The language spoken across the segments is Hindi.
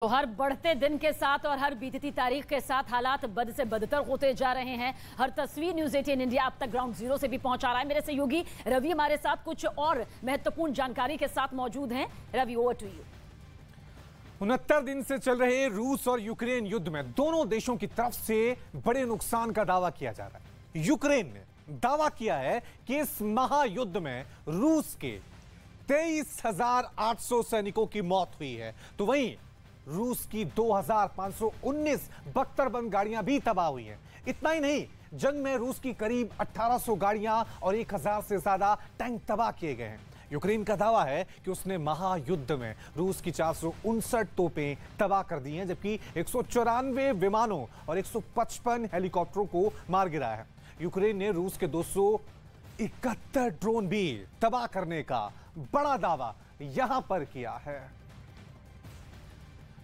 तो हर बढ़ते दिन के साथ और हर बीतती तारीख के साथ हालात बद से बदतर होते जा रहे हैं। हर तस्वीर न्यूज़ 18 इंडिया अब तक ग्राउंड जीरो से भी पहुंचा रहा है। मेरे सहयोगी रवि हमारे साथ कुछ और महत्वपूर्ण जानकारी के साथ मौजूद हैं। Ravi, over to you. 69 दिन से चल रहे रूस और यूक्रेन युद्ध में दोनों देशों की तरफ से बड़े नुकसान का दावा किया जा रहा है। यूक्रेन ने दावा किया है कि इस महायुद्ध में रूस के 23,800 सैनिकों की मौत हुई है, तो वहीं रूस की 2,519 बख्तरबंद गाड़ियां भी तबाह हुई हैं। इतना ही नहीं, जंग में रूस की करीब 1,800 गाड़ियां और 1,000 से ज्यादा टैंक तबाह किए गए हैं। यूक्रेन का दावा है कि उसने महायुद्ध में रूस की 459 तोपें तबाह कर दी हैं, जबकि 194 विमानों और 155 हेलीकॉप्टरों को मार गिराया है। यूक्रेन ने रूस के 271 ड्रोन भी तबाह करने का बड़ा दावा यहां पर किया है।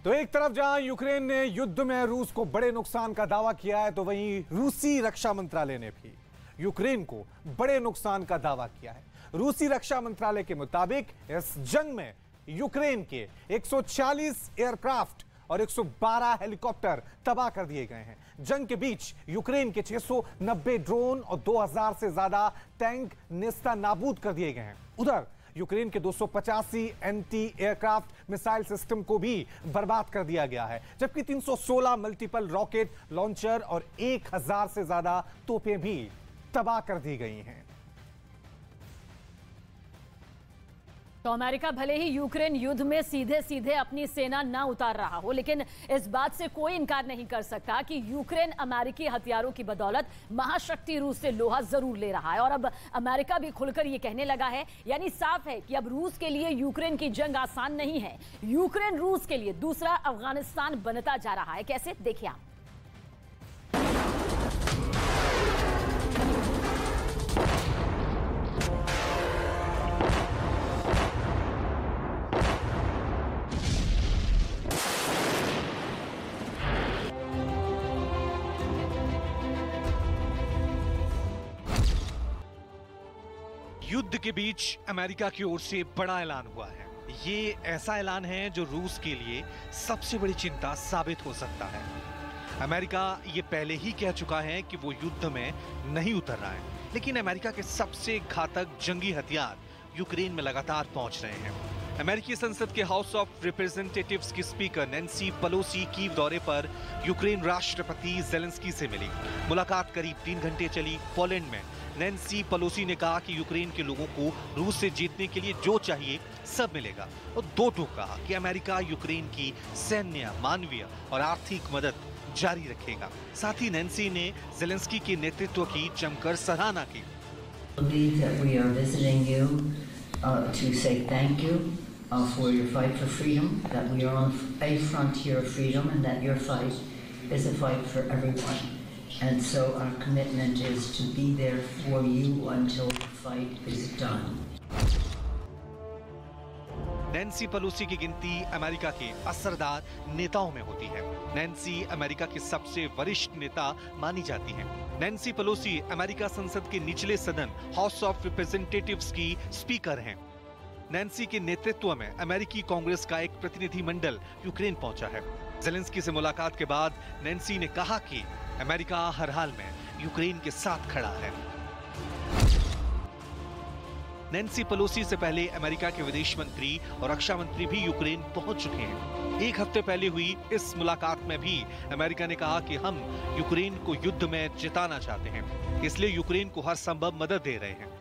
तो एक तरफ जहां यूक्रेन ने युद्ध में रूस को बड़े नुकसान का दावा किया है, तो वहीं रूसी रक्षा मंत्रालय ने भी यूक्रेन को बड़े नुकसान का दावा किया है। रूसी रक्षा मंत्रालय के मुताबिक इस जंग में यूक्रेन के 140 एयरक्राफ्ट और 112 हेलीकॉप्टर तबाह कर दिए गए हैं। जंग के बीच यूक्रेन के 690 ड्रोन और 2,000 से ज्यादा टैंक नेस्ता नाबूद कर दिए गए हैं। उधर यूक्रेन के 285 एंटी एयरक्राफ्ट मिसाइल सिस्टम को भी बर्बाद कर दिया गया है, जबकि 316 मल्टीपल रॉकेट लॉन्चर और 1,000 से ज्यादा तोपें भी तबाह कर दी गई हैं। तो अमेरिका भले ही यूक्रेन युद्ध में सीधे सीधे अपनी सेना ना उतार रहा हो, लेकिन इस बात से कोई इनकार नहीं कर सकता कि यूक्रेन अमेरिकी हथियारों की बदौलत महाशक्ति रूस से लोहा जरूर ले रहा है। और अब अमेरिका भी खुलकर ये कहने लगा है, यानी साफ है कि अब रूस के लिए यूक्रेन की जंग आसान नहीं है। यूक्रेन रूस के लिए दूसरा अफगानिस्तान बनता जा रहा है। कैसे, देखिए आप। युद्ध के बीच अमेरिका की ओर से बड़ा ऐलान हुआ है। ये ऐसा ऐलान है जो रूस के लिए सबसे बड़ी चिंता साबित हो सकता है। अमेरिका ये पहले ही कह चुका है कि वो युद्ध में नहीं उतर रहा है, लेकिन अमेरिका के सबसे घातक जंगी हथियार यूक्रेन में लगातार पहुंच रहे हैं। अमेरिकी संसद के हाउस ऑफ रिप्रेजेंटेटिव्स की स्पीकर नैन्सी पेलोसी कीव दौरे पर यूक्रेन राष्ट्रपति जेलेंस्की से मिली। मुलाकात करीब 3 घंटे चली। पोलैंड में नैन्सी पेलोसी ने कहा कि यूक्रेन के लोगों को रूस से जीतने के लिए जो चाहिए सब मिलेगा, और दो टूक कहा कि अमेरिका यूक्रेन की सैन्य, मानवीय और आर्थिक मदद जारी रखेगा। साथ ही नैन्सी ने जेलेंस्की के नेतृत्व की जमकर सराहना की। For your fight for freedom, that we are on a frontier of freedom, and that your fight is a fight for everyone. And so our commitment is to be there for you until the fight is done. Nancy Pelosi की गिनती अमेरिका के असरदार नेताओं में होती है। नैन्सी अमेरिका के सबसे वरिष्ठ नेता मानी जाती हैं। नैन्सी पेलोसी अमेरिका संसद के निचले सदन हाउस ऑफ रिप्रेजेंटेटिव्स की स्पीकर हैं। नैन्सी के नेतृत्व में अमेरिकी कांग्रेस का एक प्रतिनिधिमंडल यूक्रेन पहुंचा है। जेलेंस्की से मुलाकात के बाद नैन्सी ने कहा कि अमेरिका हर हाल में यूक्रेन के साथ खड़ा है। नैन्सी पेलोसी से पहले अमेरिका के विदेश मंत्री और रक्षा मंत्री भी यूक्रेन पहुंच चुके हैं। एक हफ्ते पहले हुई इस मुलाकात में भी अमेरिका ने कहा कि हम यूक्रेन को युद्ध में जिताना चाहते हैं, इसलिए यूक्रेन को हर संभव मदद दे रहे हैं।